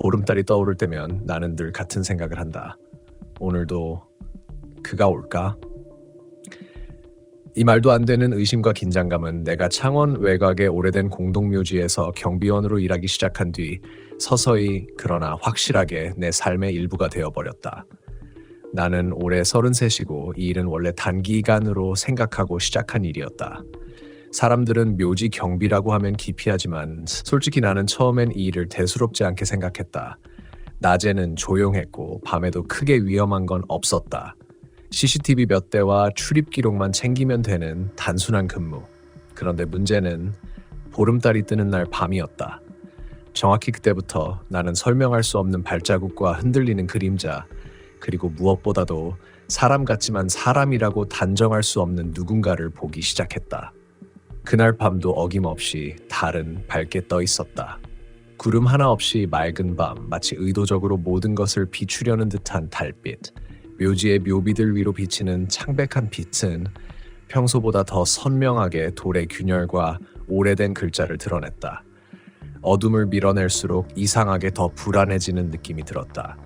보름달이 떠오를 때면 나는 늘 같은 생각을 한다. 오늘도 그가 올까? 이 말도 안 되는 의심과 긴장감은 내가 창원 외곽의 오래된 공동묘지에서 경비원으로 일하기 시작한 뒤 서서히 그러나 확실하게 내 삶의 일부가 되어버렸다. 나는 올해 33이고 이 일은 원래 단기간으로 생각하고 시작한 일이었다. 사람들은 묘지 경비라고 하면 기피하지만 솔직히 나는 처음엔 이 일을 대수롭지 않게 생각했다. 낮에는 조용했고 밤에도 크게 위험한 건 없었다. CCTV 몇 대와 출입 기록만 챙기면 되는 단순한 근무. 그런데 문제는 보름달이 뜨는 날 밤이었다. 정확히 그때부터 나는 설명할 수 없는 발자국과 흔들리는 그림자, 그리고 무엇보다도 사람 같지만 사람이라고 단정할 수 없는 누군가를 보기 시작했다. 그날 밤도 어김없이 달은 밝게 떠 있었다. 구름 하나 없이 맑은 밤, 마치 의도적으로 모든 것을 비추려는 듯한 달빛. 묘지의 묘비들 위로 비치는 창백한 빛은 평소보다 더 선명하게 돌의 균열과 오래된 글자를 드러냈다. 어둠을 밀어낼수록 이상하게 더 불안해지는 느낌이 들었다.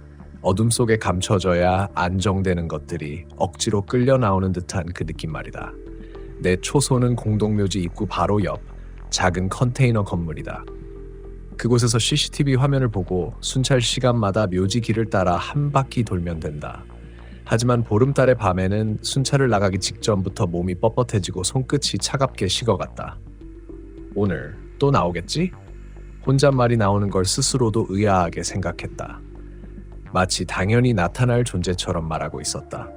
어둠 속에 감춰져야 안정되는 것들이 억지로 끌려 나오는 듯한 그 느낌 말이다. 내 초소는 공동묘지 입구 바로 옆 작은 컨테이너 건물이다. 그곳에서 CCTV 화면을 보고 순찰 시간마다 묘지 길을 따라 한 바퀴 돌면 된다. 하지만 보름달의 밤에는 순찰을 나가기 직전부터 몸이 뻣뻣해지고 손끝이 차갑게 식어갔다. 오늘 또 나오겠지? 혼잣말이 나오는 걸 스스로도 의아하게 생각했다. 마치 당연히 나타날 존재처럼 말하고 있었다.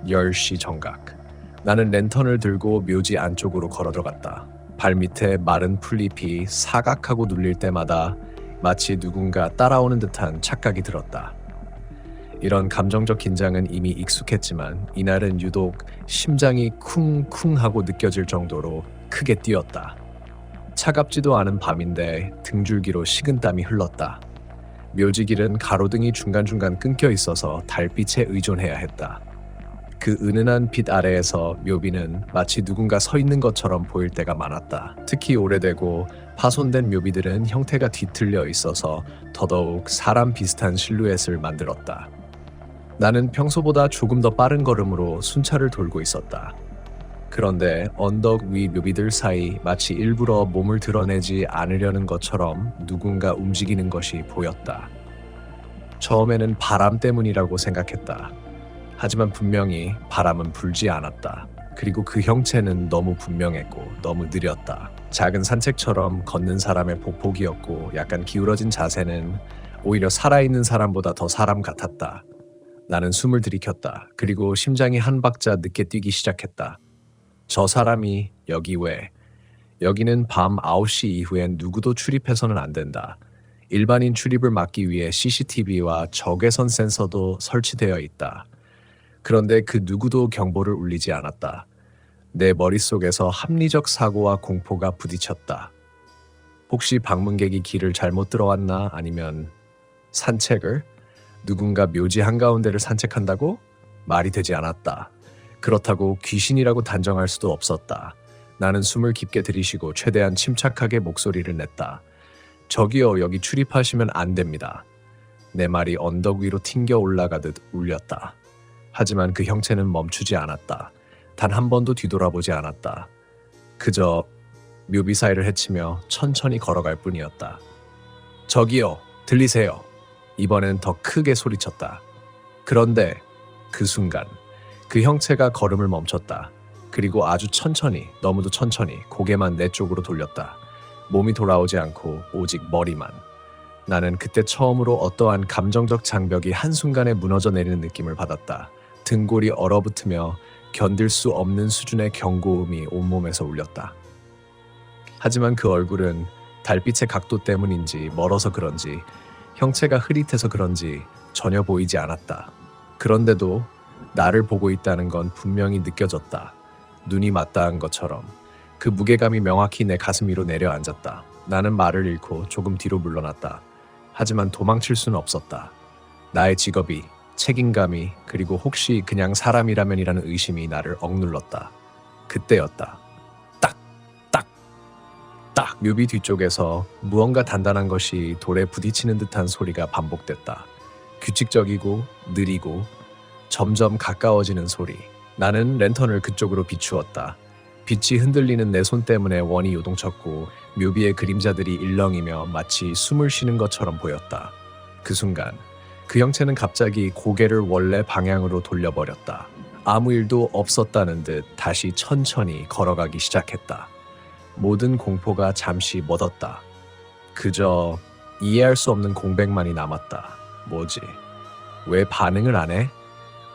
10시 정각. 나는 랜턴을 들고 묘지 안쪽으로 걸어 들어갔다. 발밑에 마른 풀잎이 사각하고 눌릴 때마다 마치 누군가 따라오는 듯한 착각이 들었다. 이런 감정적 긴장은 이미 익숙했지만 이날은 유독 심장이 쿵쿵하고 느껴질 정도로 크게 뛰었다. 차갑지도 않은 밤인데 등줄기로 식은땀이 흘렀다. 묘지길은 가로등이 중간중간 끊겨 있어서 달빛에 의존해야 했다. 그 은은한 빛 아래에서 묘비는 마치 누군가 서 있는 것처럼 보일 때가 많았다. 특히 오래되고 파손된 묘비들은 형태가 뒤틀려 있어서 더더욱 사람 비슷한 실루엣을 만들었다. 나는 평소보다 조금 더 빠른 걸음으로 순찰을 돌고 있었다. 그런데 언덕 위 묘비들 사이 마치 일부러 몸을 드러내지 않으려는 것처럼 누군가 움직이는 것이 보였다. 처음에는 바람 때문이라고 생각했다. 하지만 분명히 바람은 불지 않았다. 그리고 그 형체는 너무 분명했고 너무 느렸다. 작은 산책처럼 걷는 사람의 보폭이었고 약간 기울어진 자세는 오히려 살아있는 사람보다 더 사람 같았다. 나는 숨을 들이켰다. 그리고 심장이 한 박자 늦게 뛰기 시작했다. 저 사람이 여기 왜? 여기는 밤 9시 이후엔 누구도 출입해서는 안 된다. 일반인 출입을 막기 위해 CCTV와 적외선 센서도 설치되어 있다. 그런데 그 누구도 경보를 울리지 않았다. 내 머릿속에서 합리적 사고와 공포가 부딪혔다. 혹시 방문객이 길을 잘못 들어왔나? 아니면 산책을? 누군가 묘지 한가운데를 산책한다고? 말이 되지 않았다. 그렇다고 귀신이라고 단정할 수도 없었다. 나는 숨을 깊게 들이쉬고 최대한 침착하게 목소리를 냈다. 저기요, 여기 출입하시면 안 됩니다. 내 말이 언덕 위로 튕겨 올라가듯 울렸다. 하지만 그 형체는 멈추지 않았다. 단 한 번도 뒤돌아보지 않았다. 그저 묘비 사이를 헤치며 천천히 걸어갈 뿐이었다. 저기요, 들리세요? 이번엔 더 크게 소리쳤다. 그런데 그 순간 그 형체가 걸음을 멈췄다. 그리고 아주 천천히, 너무도 천천히 고개만 내 쪽으로 돌렸다. 몸이 돌아오지 않고 오직 머리만. 나는 그때 처음으로 어떠한 감정적 장벽이 한순간에 무너져 내리는 느낌을 받았다. 등골이 얼어붙으며 견딜 수 없는 수준의 경고음이 온몸에서 울렸다. 하지만 그 얼굴은 달빛의 각도 때문인지 멀어서 그런지 형체가 흐릿해서 그런지 전혀 보이지 않았다. 그런데도 나를 보고 있다는 건 분명히 느껴졌다. 눈이 맞닿은 것처럼 그 무게감이 명확히 내 가슴 위로 내려앉았다. 나는 말을 잃고 조금 뒤로 물러났다. 하지만 도망칠 수는 없었다. 나의 직업이, 책임감이, 그리고 혹시 그냥 사람이라면이라는 의심이 나를 억눌렀다. 그때였다. 딱! 딱! 딱 묘비 뒤쪽에서 무언가 단단한 것이 돌에 부딪히는 듯한 소리가 반복됐다. 규칙적이고 느리고 점점 가까워지는 소리. 나는 랜턴을 그쪽으로 비추었다. 빛이 흔들리는 내 손 때문에 원이 요동쳤고 묘비의 그림자들이 일렁이며 마치 숨을 쉬는 것처럼 보였다. 그 순간 그 형체는 갑자기 고개를 원래 방향으로 돌려버렸다. 아무 일도 없었다는 듯 다시 천천히 걸어가기 시작했다. 모든 공포가 잠시 멎었다. 그저 이해할 수 없는 공백만이 남았다. 뭐지? 왜 반응을 안 해?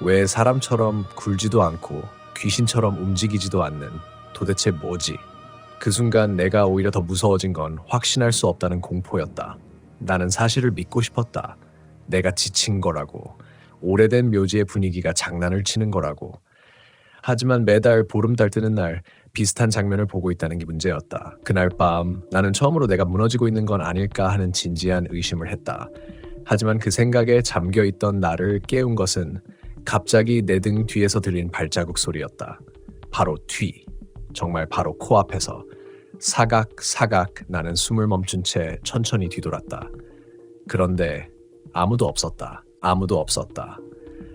왜 사람처럼 굴지도 않고 귀신처럼 움직이지도 않는 도대체 뭐지? 그 순간 내가 오히려 더 무서워진 건 확신할 수 없다는 공포였다. 나는 사실을 믿고 싶었다. 내가 지친 거라고. 오래된 묘지의 분위기가 장난을 치는 거라고. 하지만 매달 보름달 뜨는 날 비슷한 장면을 보고 있다는 게 문제였다. 그날 밤 나는 처음으로 내가 무너지고 있는 건 아닐까 하는 진지한 의심을 했다. 하지만 그 생각에 잠겨있던 나를 깨운 것은 갑자기 내 등 뒤에서 들린 발자국 소리였다. 바로 뒤. 정말 바로 코앞에서. 사각 나는 숨을 멈춘 채 천천히 뒤돌았다. 그런데 아무도 없었다. 아무도 없었다.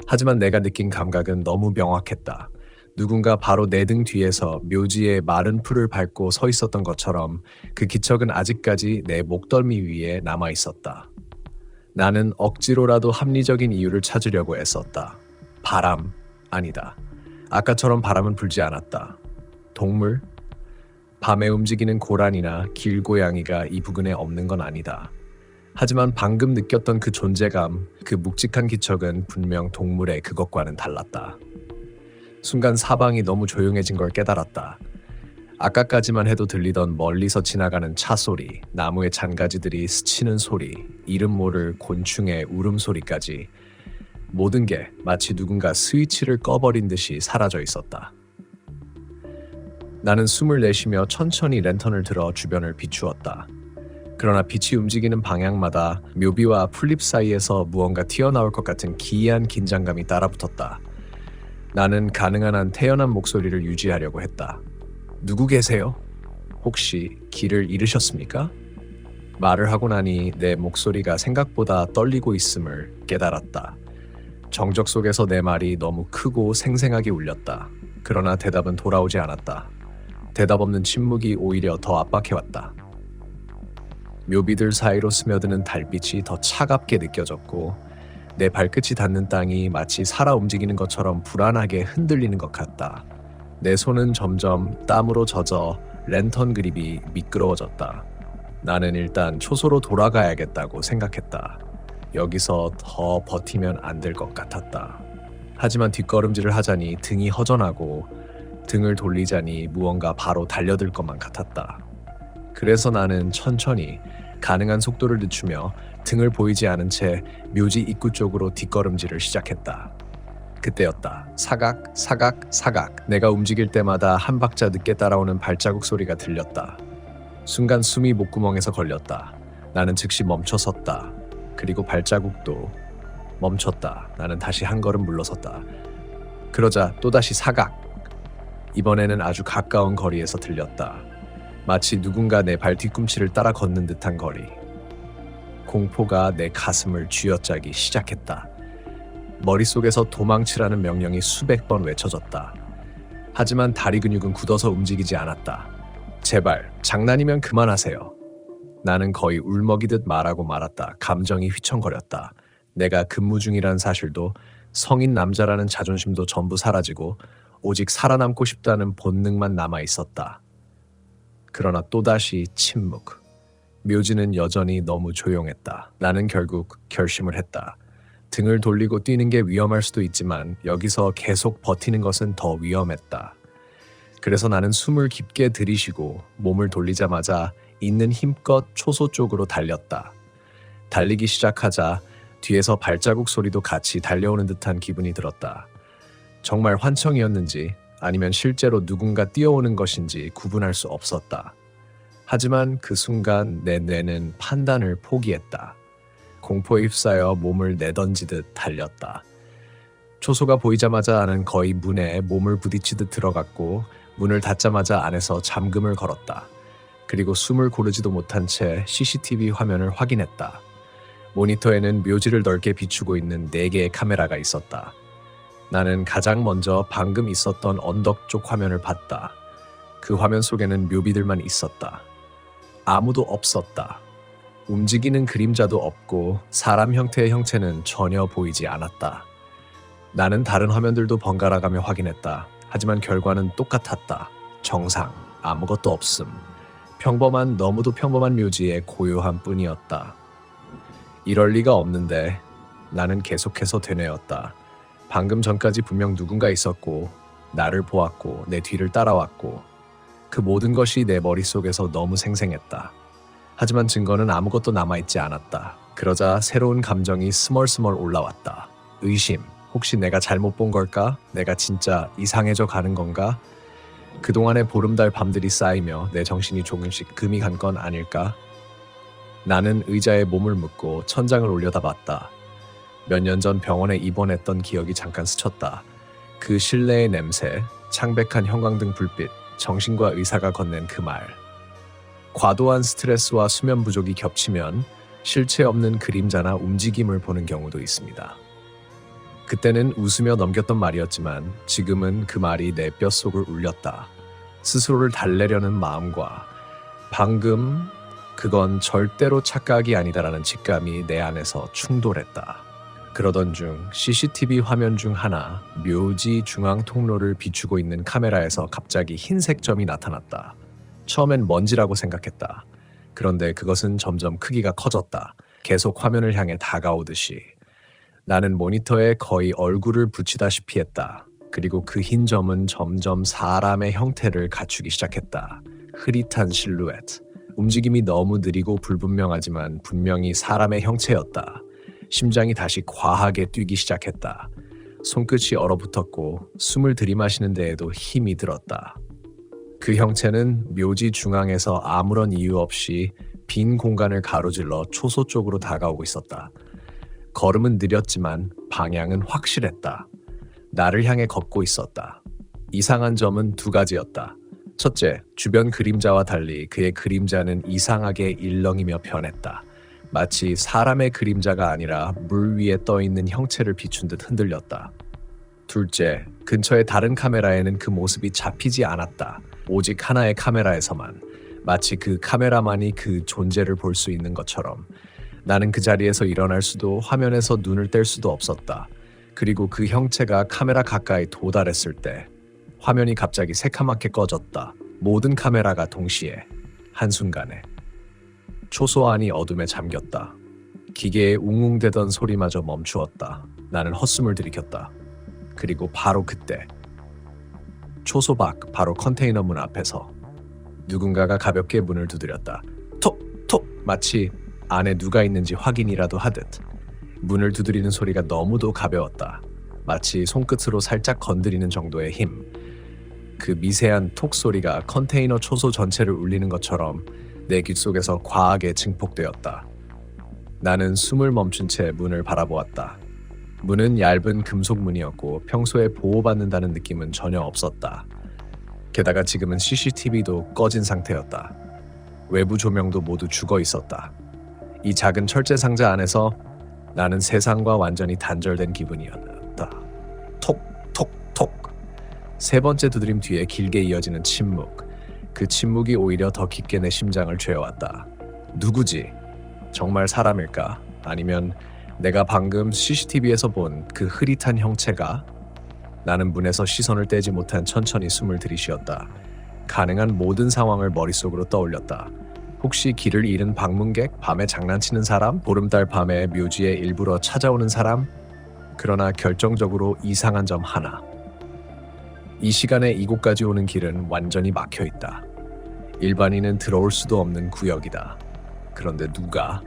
하지만 내가 느낀 감각은 너무 명확했다. 누군가 바로 내 등 뒤에서 묘지의 마른 풀을 밟고 서 있었던 것처럼 그 기척은 아직까지 내 목덜미 위에 남아 있었다. 나는 억지로라도 합리적인 이유를 찾으려고 애썼다. 바람? 아니다. 아까처럼 바람은 불지 않았다. 동물? 밤에 움직이는 고란이나 길고양이가 이 부근에 없는 건 아니다. 하지만 방금 느꼈던 그 존재감, 그 묵직한 기척은 분명 동물의 그것과는 달랐다. 순간 사방이 너무 조용해진 걸 깨달았다. 아까까지만 해도 들리던 멀리서 지나가는 차 소리, 나무의 잔가지들이 스치는 소리, 이름 모를 곤충의 울음소리까지 모든 게 마치 누군가 스위치를 꺼버린 듯이 사라져 있었다. 나는 숨을 내쉬며 천천히 랜턴을 들어 주변을 비추었다. 그러나 빛이 움직이는 방향마다 묘비와 풀잎 사이에서 무언가 튀어나올 것 같은 기이한 긴장감이 따라붙었다. 나는 가능한 한 태연한 목소리를 유지하려고 했다. 누구 계세요? 혹시 길을 잃으셨습니까? 말을 하고 나니 내 목소리가 생각보다 떨리고 있음을 깨달았다. 정적 속에서 내 말이 너무 크고 생생하게 울렸다. 그러나 대답은 돌아오지 않았다. 대답 없는 침묵이 오히려 더 압박해왔다. 묘비들 사이로 스며드는 달빛이 더 차갑게 느껴졌고 내 발끝이 닿는 땅이 마치 살아 움직이는 것처럼 불안하게 흔들리는 것 같다. 내 손은 점점 땀으로 젖어 랜턴 그립이 미끄러워졌다. 나는 일단 초소로 돌아가야겠다고 생각했다. 여기서 더 버티면 안 될 것 같았다. 하지만 뒷걸음질을 하자니 등이 허전하고 등을 돌리자니 무언가 바로 달려들 것만 같았다. 그래서 나는 천천히 가능한 속도를 늦추며 등을 보이지 않은 채 묘지 입구 쪽으로 뒷걸음질을 시작했다. 그때였다. 사각. 내가 움직일 때마다 한 박자 늦게 따라오는 발자국 소리가 들렸다. 순간 숨이 목구멍에서 걸렸다. 나는 즉시 멈춰섰다. 그리고 발자국도 멈췄다. 나는 다시 한 걸음 물러섰다. 그러자 또다시 사각. 이번에는 아주 가까운 거리에서 들렸다. 마치 누군가 내 발 뒤꿈치를 따라 걷는 듯한 거리. 공포가 내 가슴을 쥐어짜기 시작했다. 머릿속에서 도망치라는 명령이 수백 번 외쳐졌다. 하지만 다리 근육은 굳어서 움직이지 않았다. 제발, 장난이면 그만하세요. 나는 거의 울먹이듯 말하고 말았다. 감정이 휘청거렸다. 내가 근무 중이라는 사실도 성인 남자라는 자존심도 전부 사라지고 오직 살아남고 싶다는 본능만 남아 있었다. 그러나 또다시 침묵. 묘지는 여전히 너무 조용했다. 나는 결국 결심을 했다. 등을 돌리고 뛰는 게 위험할 수도 있지만 여기서 계속 버티는 것은 더 위험했다. 그래서 나는 숨을 깊게 들이쉬고 몸을 돌리자마자 있는 힘껏 초소 쪽으로 달렸다. 달리기 시작하자 뒤에서 발자국 소리도 같이 달려오는 듯한 기분이 들었다. 정말 환청이었는지 아니면 실제로 누군가 뛰어오는 것인지 구분할 수 없었다. 하지만 그 순간 내 뇌는 판단을 포기했다. 공포에 휩싸여 몸을 내던지듯 달렸다. 초소가 보이자마자 나는 거의 문에 몸을 부딪히듯 들어갔고 문을 닫자마자 안에서 잠금을 걸었다. 그리고 숨을 고르지도 못한 채 CCTV 화면을 확인했다. 모니터에는 묘지를 넓게 비추고 있는 4개의 카메라가 있었다. 나는 가장 먼저 방금 있었던 언덕 쪽 화면을 봤다. 그 화면 속에는 묘비들만 있었다. 아무도 없었다. 움직이는 그림자도 없고 사람 형태의 형체는 전혀 보이지 않았다. 나는 다른 화면들도 번갈아가며 확인했다. 하지만 결과는 똑같았다. 정상, 아무것도 없음. 평범한, 너무도 평범한 묘지의 고요함 뿐이었다. 이럴 리가 없는데 나는 계속해서 되뇌었다. 방금 전까지 분명 누군가 있었고 나를 보았고 내 뒤를 따라왔고 그 모든 것이 내 머릿속에서 너무 생생했다. 하지만 증거는 아무것도 남아있지 않았다. 그러자 새로운 감정이 스멀스멀 올라왔다. 의심. 혹시 내가 잘못 본 걸까? 내가 진짜 이상해져 가는 건가? 그동안의 보름달 밤들이 쌓이며 내 정신이 조금씩 금이 간 건 아닐까? 나는 의자에 몸을 묻고 천장을 올려다봤다. 몇 년 전 병원에 입원했던 기억이 잠깐 스쳤다. 그 실내의 냄새, 창백한 형광등 불빛, 정신과 의사가 건넨 그 말. 과도한 스트레스와 수면 부족이 겹치면 실체 없는 그림자나 움직임을 보는 경우도 있습니다. 그때는 웃으며 넘겼던 말이었지만 지금은 그 말이 내 뼛속을 울렸다. 스스로를 달래려는 마음과 방금 그건 절대로 착각이 아니다라는 직감이 내 안에서 충돌했다. 그러던 중 CCTV 화면 중 하나, 묘지 중앙 통로를 비추고 있는 카메라에서 갑자기 흰색 점이 나타났다. 처음엔 먼지라고 생각했다. 그런데 그것은 점점 크기가 커졌다. 계속 화면을 향해 다가오듯이. 나는 모니터에 거의 얼굴을 붙이다시피 했다. 그리고 그 흰 점은 점점 사람의 형태를 갖추기 시작했다. 흐릿한 실루엣. 움직임이 너무 느리고 불분명하지만 분명히 사람의 형체였다. 심장이 다시 과하게 뛰기 시작했다. 손끝이 얼어붙었고 숨을 들이마시는 데에도 힘이 들었다. 그 형체는 묘지 중앙에서 아무런 이유 없이 빈 공간을 가로질러 초소 쪽으로 다가오고 있었다. 걸음은 느렸지만 방향은 확실했다. 나를 향해 걷고 있었다. 이상한 점은 2가지였다. 첫째, 주변 그림자와 달리 그의 그림자는 이상하게 일렁이며 변했다. 마치 사람의 그림자가 아니라 물 위에 떠있는 형체를 비춘 듯 흔들렸다. 둘째, 근처의 다른 카메라에는 그 모습이 잡히지 않았다. 오직 하나의 카메라에서만. 마치 그 카메라만이 그 존재를 볼 수 있는 것처럼. 나는 그 자리에서 일어날 수도 화면에서 눈을 뗄 수도 없었다. 그리고 그 형체가 카메라 가까이 도달했을 때 화면이 갑자기 새카맣게 꺼졌다. 모든 카메라가 동시에, 한순간에. 초소 안이 어둠에 잠겼다. 기계에 웅웅대던 소리마저 멈추었다. 나는 헛숨을 들이켰다. 그리고 바로 그때 초소 밖 바로 컨테이너 문 앞에서 누군가가 가볍게 문을 두드렸다. 톡톡 마치 안에 누가 있는지 확인이라도 하듯. 문을 두드리는 소리가 너무도 가벼웠다. 마치 손끝으로 살짝 건드리는 정도의 힘. 그 미세한 톡 소리가 컨테이너 초소 전체를 울리는 것처럼 내 귓속에서 과하게 증폭되었다. 나는 숨을 멈춘 채 문을 바라보았다. 문은 얇은 금속 문이었고 평소에 보호받는다는 느낌은 전혀 없었다. 게다가 지금은 CCTV도 꺼진 상태였다. 외부 조명도 모두 죽어 있었다. 이 작은 철제 상자 안에서 나는 세상과 완전히 단절된 기분이었다. 톡톡톡. 3번째 두드림 뒤에 길게 이어지는 침묵. 그 침묵이 오히려 더 깊게 내 심장을 죄어왔다. 누구지? 정말 사람일까? 아니면 내가 방금 CCTV에서 본 그 흐릿한 형체가? 나는 문에서 시선을 떼지 못한 천천히 숨을 들이쉬었다. 가능한 모든 상황을 머릿속으로 떠올렸다. 혹시 길을 잃은 방문객? 밤에 장난치는 사람? 보름달 밤에 묘지에 일부러 찾아오는 사람? 그러나 결정적으로 이상한 점 하나. 이 시간에 이곳까지 오는 길은 완전히 막혀있다. 일반인은 들어올 수도 없는 구역이다. 그런데 누가?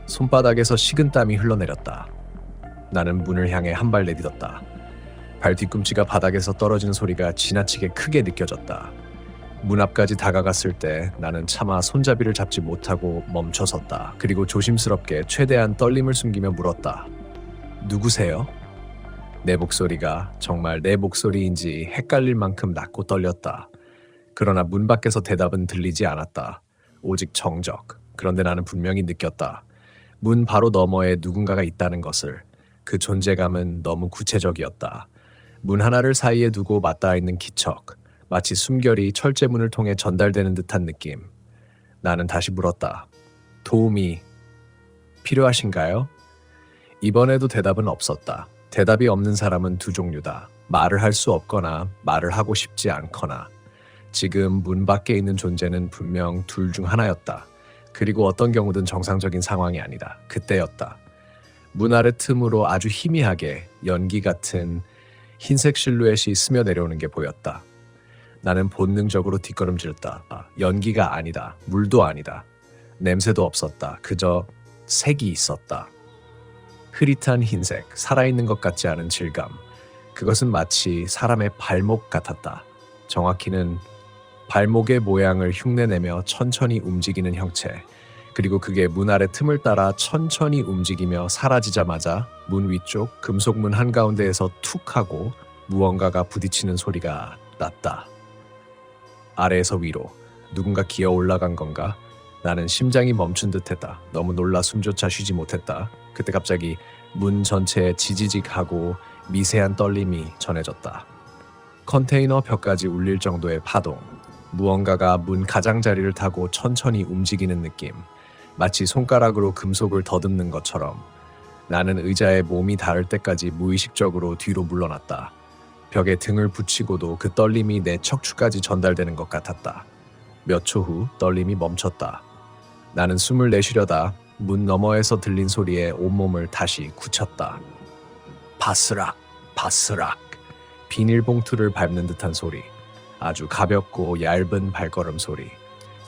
손바닥에서 식은땀이 흘러내렸다. 나는 문을 향해 한 발 내딛었다. 발 뒤꿈치가 바닥에서 떨어지는 소리가 지나치게 크게 느껴졌다. 문 앞까지 다가갔을 때 나는 차마 손잡이를 잡지 못하고 멈춰섰다. 그리고 조심스럽게 최대한 떨림을 숨기며 물었다. 누구세요? 내 목소리가 정말 내 목소리인지 헷갈릴 만큼 낮고 떨렸다. 그러나 문 밖에서 대답은 들리지 않았다. 오직 정적. 그런데 나는 분명히 느꼈다. 문 바로 너머에 누군가가 있다는 것을. 그 존재감은 너무 구체적이었다. 문 하나를 사이에 두고 맞닿아 있는 기척. 마치 숨결이 철제문을 통해 전달되는 듯한 느낌. 나는 다시 물었다. 도움이 필요하신가요? 이번에도 대답은 없었다. 대답이 없는 사람은 두 종류다. 말을 할 수 없거나 말을 하고 싶지 않거나. 지금 문 밖에 있는 존재는 분명 둘 중 하나였다. 그리고 어떤 경우든 정상적인 상황이 아니다. 그때였다. 문 아래 틈으로 아주 희미하게 연기 같은 흰색 실루엣이 스며 내려오는 게 보였다. 나는 본능적으로 뒷걸음질렀다. 연기가 아니다. 물도 아니다. 냄새도 없었다. 그저 색이 있었다. 흐릿한 흰색, 살아있는 것 같지 않은 질감. 그것은 마치 사람의 발목 같았다. 정확히는 발목의 모양을 흉내내며 천천히 움직이는 형체. 그리고 그게 문 아래 틈을 따라 천천히 움직이며 사라지자마자 문 위쪽 금속문 한가운데에서 툭 하고 무언가가 부딪히는 소리가 났다. 아래에서 위로 누군가 기어 올라간 건가? 나는 심장이 멈춘 듯했다. 너무 놀라 숨조차 쉬지 못했다. 그때 갑자기 문 전체에 지지직하고 미세한 떨림이 전해졌다. 컨테이너 벽까지 울릴 정도의 파동. 무언가가 문 가장자리를 타고 천천히 움직이는 느낌. 마치 손가락으로 금속을 더듬는 것처럼. 나는 의자에 몸이 닿을 때까지 무의식적으로 뒤로 물러났다. 벽에 등을 붙이고도 그 떨림이 내 척추까지 전달되는 것 같았다. 몇 초 후 떨림이 멈췄다. 나는 숨을 내쉬려다 문 너머에서 들린 소리에 온몸을 다시 굳혔다. 바스락, 바스락. 비닐봉투를 밟는 듯한 소리. 아주 가볍고 얇은 발걸음 소리.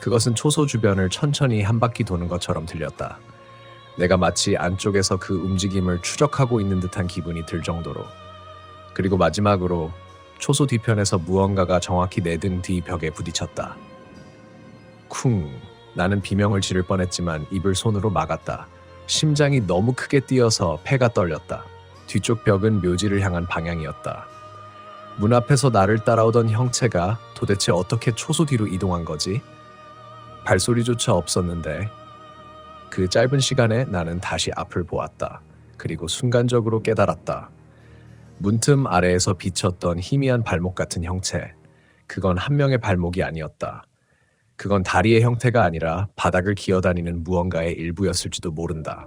그것은 초소 주변을 천천히 한 바퀴 도는 것처럼 들렸다. 내가 마치 안쪽에서 그 움직임을 추적하고 있는 듯한 기분이 들 정도로. 그리고 마지막으로 초소 뒤편에서 무언가가 정확히 내 등 뒤 벽에 부딪혔다. 쿵. 나는 비명을 지를 뻔했지만 입을 손으로 막았다. 심장이 너무 크게 뛰어서 폐가 떨렸다. 뒤쪽 벽은 묘지를 향한 방향이었다. 문 앞에서 나를 따라오던 형체가 도대체 어떻게 초소 뒤로 이동한 거지? 발소리조차 없었는데 그 짧은 시간에 나는 다시 앞을 보았다. 그리고 순간적으로 깨달았다. 문틈 아래에서 비쳤던 희미한 발목 같은 형체. 그건 한 명의 발목이 아니었다. 그건 다리의 형태가 아니라 바닥을 기어다니는 무언가의 일부였을지도 모른다.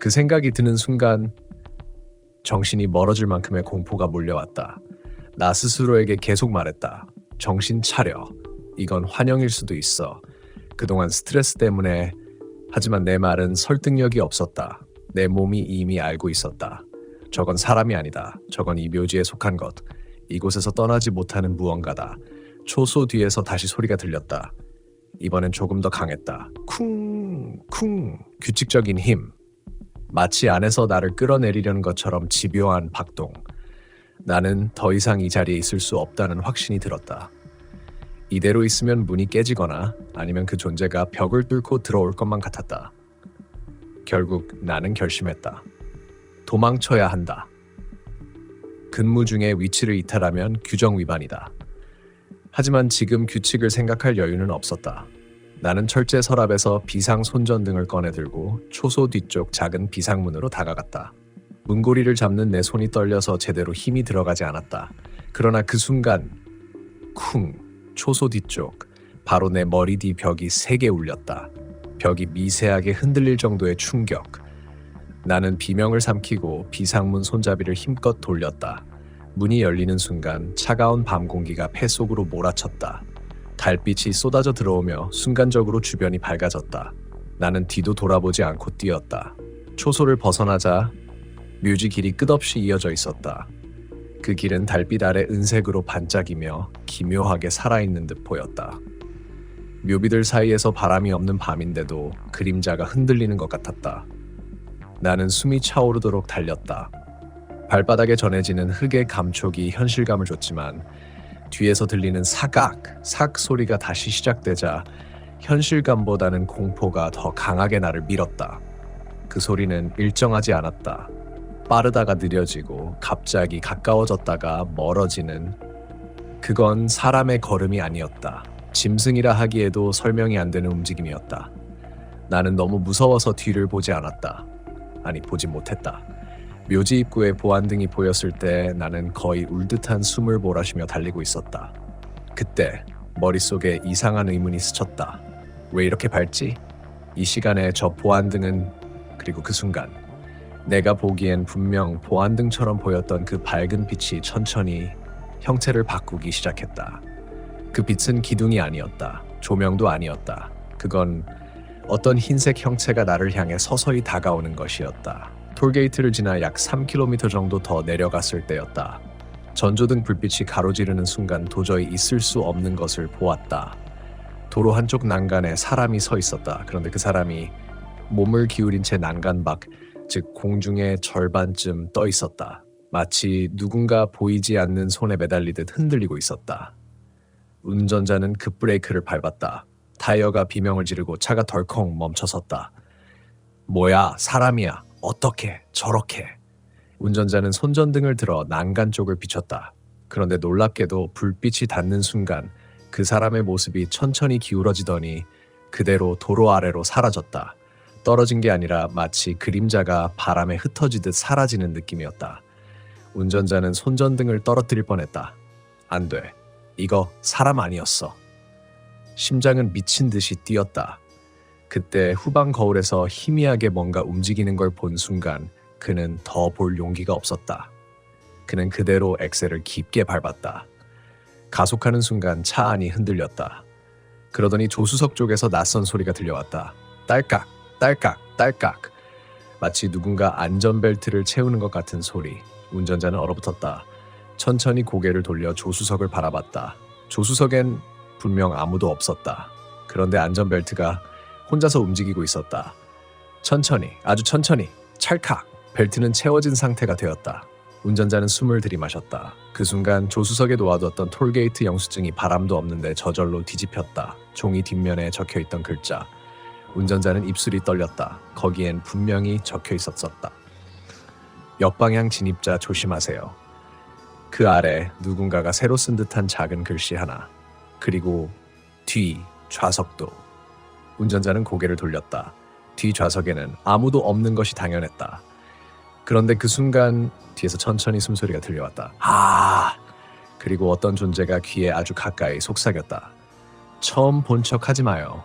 그 생각이 드는 순간 정신이 멀어질 만큼의 공포가 몰려왔다. 나 스스로에게 계속 말했다. 정신 차려. 이건 환영일 수도 있어. 그동안 스트레스 때문에. 하지만 내 말은 설득력이 없었다. 내 몸이 이미 알고 있었다. 저건 사람이 아니다. 저건 이 묘지에 속한 것. 이곳에서 떠나지 못하는 무언가다. 초소 뒤에서 다시 소리가 들렸다. 이번엔 조금 더 강했다. 쿵, 쿵. 규칙적인 힘. 마치 안에서 나를 끌어내리려는 것처럼 집요한 박동. 나는 더 이상 이 자리에 있을 수 없다는 확신이 들었다. 이대로 있으면 문이 깨지거나 아니면 그 존재가 벽을 뚫고 들어올 것만 같았다. 결국 나는 결심했다. 도망쳐야 한다. 근무 중에 위치를 이탈하면 규정 위반이다. 하지만 지금 규칙을 생각할 여유는 없었다. 나는 철제 서랍에서 비상 손전등을 꺼내 들고 초소 뒤쪽 작은 비상문으로 다가갔다. 문고리를 잡는 내 손이 떨려서 제대로 힘이 들어가지 않았다. 그러나 그 순간 쿵! 초소 뒤쪽 바로 내 머리 뒤 벽이 세게 울렸다. 벽이 미세하게 흔들릴 정도의 충격. 나는 비명을 삼키고 비상문 손잡이를 힘껏 돌렸다. 문이 열리는 순간 차가운 밤 공기가 폐 속으로 몰아쳤다. 달빛이 쏟아져 들어오며 순간적으로 주변이 밝아졌다. 나는 뒤도 돌아보지 않고 뛰었다. 초소를 벗어나자 묘지 길이 끝없이 이어져 있었다. 그 길은 달빛 아래 은색으로 반짝이며 기묘하게 살아있는 듯 보였다. 묘비들 사이에서 바람이 없는 밤인데도 그림자가 흔들리는 것 같았다. 나는 숨이 차오르도록 달렸다. 발바닥에 전해지는 흙의 감촉이 현실감을 줬지만 뒤에서 들리는 삭 소리가 다시 시작되자 현실감보다는 공포가 더 강하게 나를 밀었다. 그 소리는 일정하지 않았다. 빠르다가 느려지고 갑자기 가까워졌다가 멀어지는 그건 사람의 걸음이 아니었다. 짐승이라 하기에도 설명이 안 되는 움직임이었다. 나는 너무 무서워서 뒤를 보지 않았다. 아니, 보지 못했다. 묘지 입구에 보안등이 보였을 때 나는 거의 울듯한 숨을 몰아쉬며 달리고 있었다. 그때 머릿속에 이상한 의문이 스쳤다. 왜 이렇게 밝지? 이 시간에 저 보안등은, 그리고 그 순간 내가 보기엔 분명 보안등처럼 보였던 그 밝은 빛이 천천히 형태를 바꾸기 시작했다. 그 빛은 기둥이 아니었다. 조명도 아니었다. 그건 어떤 흰색 형체가 나를 향해 서서히 다가오는 것이었다. 톨게이트를 지나 약 3km 정도 더 내려갔을 때였다. 전조등 불빛이 가로지르는 순간 도저히 있을 수 없는 것을 보았다. 도로 한쪽 난간에 사람이 서 있었다. 그런데 그 사람이 몸을 기울인 채 난간 밖, 즉 공중의 절반쯤 떠 있었다. 마치 누군가 보이지 않는 손에 매달리듯 흔들리고 있었다. 운전자는 급브레이크를 밟았다. 타이어가 비명을 지르고 차가 덜컹 멈춰섰다. 뭐야, 사람이야. 어떻게 저렇게. 운전자는 손전등을 들어 난간 쪽을 비췄다. 그런데 놀랍게도 불빛이 닿는 순간 그 사람의 모습이 천천히 기울어지더니 그대로 도로 아래로 사라졌다. 떨어진 게 아니라 마치 그림자가 바람에 흩어지듯 사라지는 느낌이었다. 운전자는 손전등을 떨어뜨릴 뻔했다. 안 돼. 이거 사람 아니었어. 심장은 미친 듯이 뛰었다. 그때 후방 거울에서 희미하게 뭔가 움직이는 걸 본 순간 그는 더 볼 용기가 없었다. 그는 그대로 엑셀을 깊게 밟았다. 가속하는 순간 차 안이 흔들렸다. 그러더니 조수석 쪽에서 낯선 소리가 들려왔다. 딸깍, 딸깍, 딸깍. 마치 누군가 안전벨트를 채우는 것 같은 소리. 운전자는 얼어붙었다. 천천히 고개를 돌려 조수석을 바라봤다. 조수석엔 분명 아무도 없었다. 그런데 안전벨트가 혼자서 움직이고 있었다. 천천히, 아주 천천히, 찰칵. 벨트는 채워진 상태가 되었다. 운전자는 숨을 들이마셨다. 그 순간 조수석에 놓아두었던 톨게이트 영수증이 바람도 없는데 저절로 뒤집혔다. 종이 뒷면에 적혀있던 글자. 운전자는 입술이 떨렸다. 거기엔 분명히 적혀 있었다. 역방향 진입자 조심하세요. 그 아래 누군가가 새로 쓴 듯한 작은 글씨 하나. 그리고 뒤 좌석도. 운전자는 고개를 돌렸다. 뒤 좌석에는 아무도 없는 것이 당연했다. 그런데 그 순간 뒤에서 천천히 숨소리가 들려왔다. 아! 그리고 어떤 존재가 귀에 아주 가까이 속삭였다. 처음 본 척 하지 마요.